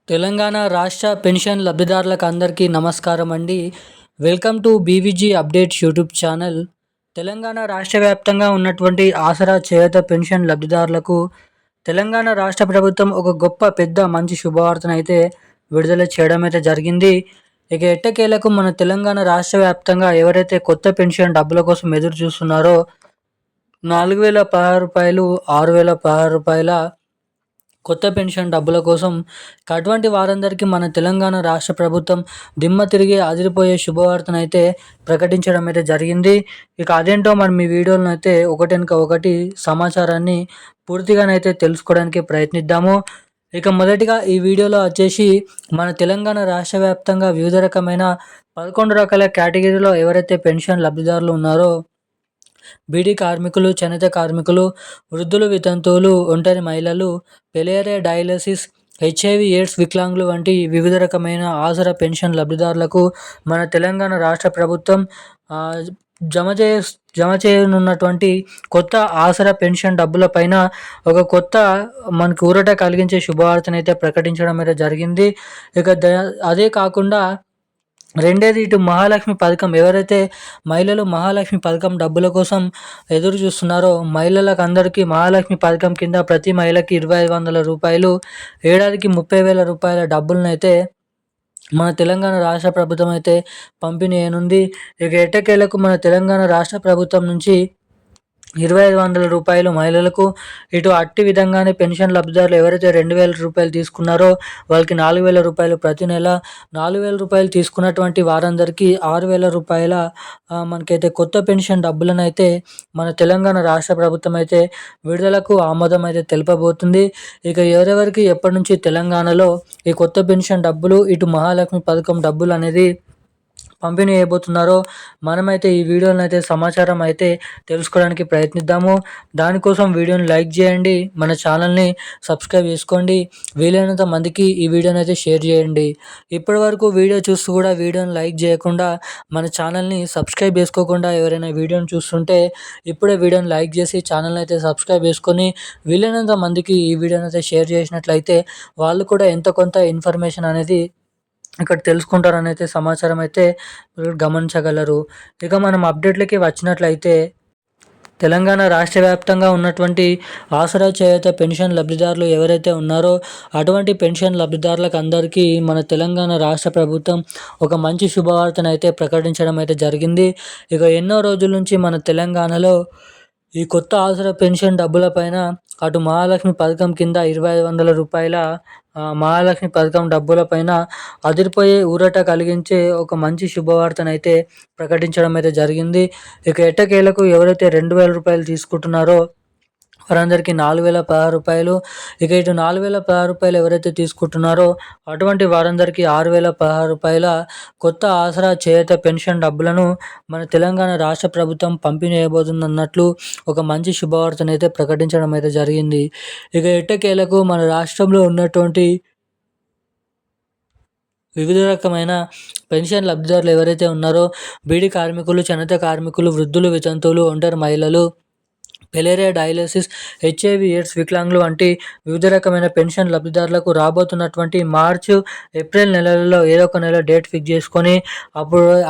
తెలంగాణ రాష్ట్ర పెన్షన్ లబ్ధిదారులకు అందరికీ నమస్కారం అండి. Welcome to BVG updates YouTube channel. Telangana రాష్ట్ర వ్యాప్తంగా ఉన్నటువంటి ఆసరా చేయూత పెన్షన్ లబ్ధిదారులకు తెలంగాణ రాష్ట్ర ప్రభుత్వం ఒక గొప్ప పెద్ద మంచి శుభవార్తనైతే విడుదల చేయడం అయితే జరిగింది. ఇక ఎట్టకేలకు మన తెలంగాణ రాష్ట్ర వ్యాప్తంగా ఎవరైతే కొత్త పెన్షన్ డబ్బుల కోసం ఎదురు చూస్తున్నారో 4,016 రూపాయలు, 6,016 రూపాయల కొత్త పెన్షన్ డబ్బుల కోసం అటువంటి వారందరికీ మన తెలంగాణ రాష్ట్ర ప్రభుత్వం దిమ్మ తిరిగి అదిరిపోయే శుభవార్తనైతే ప్రకటించడం అయితే జరిగింది. ఇక అదేంటో మనం ఈ వీడియోలను అయితే ఒకటెనక ఒకటి సమాచారాన్ని పూర్తిగానైతే తెలుసుకోవడానికి ప్రయత్నిద్దాము. ఇక మొదటిగా ఈ వీడియోలో వచ్చేసి మన తెలంగాణ రాష్ట్ర వ్యాప్తంగా వివిధ రకమైన 11 రకాల కేటగిరీలో ఎవరైతే పెన్షన్ లబ్ధిదారులు ఉన్నారో బీడీ కార్మికులు, చేనేత కార్మికులు, వృద్ధులు, వితంతువులు, ఒంటరి మహిళలు, పెలేరియా డయాలసిస్, హెచ్ఐవి ఎయిడ్స్ వికలాంగులు వంటి వివిధ రకమైన ఆసరా పెన్షన్ లబ్ధిదారులకు మన తెలంగాణ రాష్ట్ర ప్రభుత్వం జమ చేయనున్నటువంటి కొత్త ఆసరా పెన్షన్ డబ్బుల పైన ఒక కొత్త మనకు ఊరట కలిగించే శుభవార్తనైతే ప్రకటించడం అయితే జరిగింది. ఇక అదే కాకుండా రెండేది ఇటు మహాలక్ష్మి పథకం ఎవరైతే మహిళలు మహాలక్ష్మి పథకం డబ్బుల కోసం ఎదురు చూస్తున్నారో మహిళలకు అందరికీ మహాలక్ష్మి పథకం కింద ప్రతి మహిళకి 2,500 రూపాయలు, ఏడాదికి 30,000 రూపాయల డబ్బులనైతే మన తెలంగాణ రాష్ట్ర ప్రభుత్వం అయితే పంపిణీ చేయనుంది. ఇక ఎట్టకేలకు మన తెలంగాణ రాష్ట్ర ప్రభుత్వం నుంచి 2,500 రూపాయలు మహిళలకు, ఇటు అట్టి విధంగానే పెన్షన్ లబ్ధిదారులు ఎవరైతే 2,000 రూపాయలు తీసుకున్నారో వాళ్ళకి 4,000 రూపాయలు ప్రతి నెల, 4,000 రూపాయలు తీసుకున్నటువంటి వారందరికీ 6,000 రూపాయల మనకైతే కొత్త పెన్షన్ డబ్బులనైతే మన తెలంగాణ రాష్ట్ర ప్రభుత్వం అయితే విడుదలకు ఆమోదం అయితే తెలుపబోతుంది. ఇక ఎవరెవరికి ఎప్పటి నుంచి తెలంగాణలో ఈ కొత్త పెన్షన్ డబ్బులు, ఇటు మహాలక్ష్మి పథకం డబ్బులు అనేది పంపిణీ చేయబోతున్నారో మనమైతే ఈ వీడియోని అయితే సమాచారం అయితే తెలుసుకోవడానికి ప్రయత్నిద్దాము. దానికోసం వీడియోని లైక్ చేయండి, మన ఛానల్ని సబ్స్క్రైబ్ చేసుకోండి, వీలైనంత మందికి ఈ వీడియోని అయితే షేర్ చేయండి. ఇప్పటి వరకు వీడియో చూస్తూ కూడా వీడియోని లైక్ చేయకుండా మన ఛానల్ని సబ్స్క్రైబ్ చేసుకోకుండా ఎవరైనా వీడియోని చూస్తుంటే ఇప్పుడే వీడియోని లైక్ చేసి ఛానల్ని అయితే సబ్స్క్రైబ్ చేసుకొని వీలైనంత మందికి ఈ వీడియోని అయితే షేర్ చేసినట్లయితే వాళ్ళు కూడా ఎంతో కొంత ఇన్ఫర్మేషన్ అనేది ఇక్కడ తెలుసుకుంటారని అయితే సమాచారం అయితే గమనించగలరు. ఇక మనం అప్డేట్లకి వచ్చినట్లయితే తెలంగాణ రాష్ట్ర వ్యాప్తంగా ఉన్నటువంటి ఆసరా చేయూత పెన్షన్ లబ్ధిదారులు ఎవరైతే ఉన్నారో అటువంటి పెన్షన్ లబ్ధిదారులకు అందరికీ మన తెలంగాణ రాష్ట్ర ప్రభుత్వం ఒక మంచి శుభవార్తను అయితే ప్రకటించడం అయితే జరిగింది. ఇక ఎన్నో రోజుల నుంచి మన తెలంగాణలో ఈ కొత్త ఆసరా పెన్షన్ డబ్బుల పైన అటు మహాలక్ష్మి పథకం కింద 2,500 రూపాయల మహాలక్ష్మి పథకం డబ్బుల పైన అదిరిపోయే ఊరట కలిగించే ఒక మంచి శుభవార్తనైతే ప్రకటించడం అయితే జరిగింది. ఇక ఎట్టకేలకు ఎవరైతే 2,000 రూపాయలు తీసుకుంటున్నారో వారందరికీ 4,016 రూపాయలు, ఇక ఇటు 4,016 రూపాయలు ఎవరైతే తీసుకుంటున్నారో అటువంటి వారందరికీ 6,016 రూపాయల కొత్త ఆసరా చేయూత పెన్షన్ డబ్బులను మన తెలంగాణ రాష్ట్ర ప్రభుత్వం పంపిణీ చేయబోతుందన్నట్లు ఒక మంచి శుభవార్తనైతే ప్రకటించడం అయితే జరిగింది. ఇక ఎట్టకేలకు మన రాష్ట్రంలో ఉన్నటువంటి వివిధ రకమైన పెన్షన్ లబ్ధిదారులు ఎవరైతే ఉన్నారో బీడీ కార్మికులు, చేనేత కార్మికులు, వృద్ధులు, వితంతువులు, ఒంటరి మహిళలు, పెలేరియా డయాలసిస్, హెచ్ఐవి ఎయిడ్స్ వికలాంగులు వంటి వివిధ రకమైన పెన్షన్ లబ్ధిదారులకు రాబోతున్నటువంటి మార్చ్, ఏప్రిల్ నెలలలో ఏదో ఒక నెల డేట్ ఫిక్స్ చేసుకొని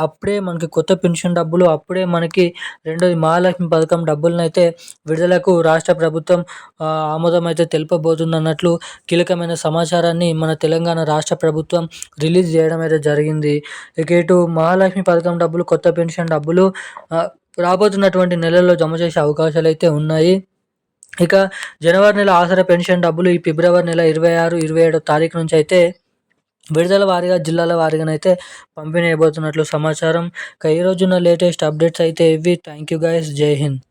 అప్పుడే మనకి కొత్త పెన్షన్ డబ్బులు, అప్పుడే మనకి రెండోది మహాలక్ష్మి పథకం డబ్బులనైతే విడుదలకు రాష్ట్ర ప్రభుత్వం ఆమోదం అయితే తెలుపబోతుందన్నట్లు కీలకమైన సమాచారాన్ని మన తెలంగాణ రాష్ట్ర ప్రభుత్వం రిలీజ్ చేయడం అయితే జరిగింది. ఇక ఇటు మహాలక్ష్మి పథకం డబ్బులు, కొత్త పెన్షన్ డబ్బులు రాబోతున్నటువంటి నెలల్లో జమ చేసే అవకాశాలు అయితే ఉన్నాయి. ఇక జనవరి నెల ఆసరా పెన్షన్ డబ్బులు ఈ ఫిబ్రవరి నెల 26, 27 తారీఖు నుంచి అయితే విడుదల వారీగా జిల్లాల వారీగానైతే పంపిణీ అయిపోతున్నట్లు సమాచారం. ఇక ఈరోజున్న లేటెస్ట్ అప్డేట్స్ అయితే ఇవి. Thank you guys. జై హింద్.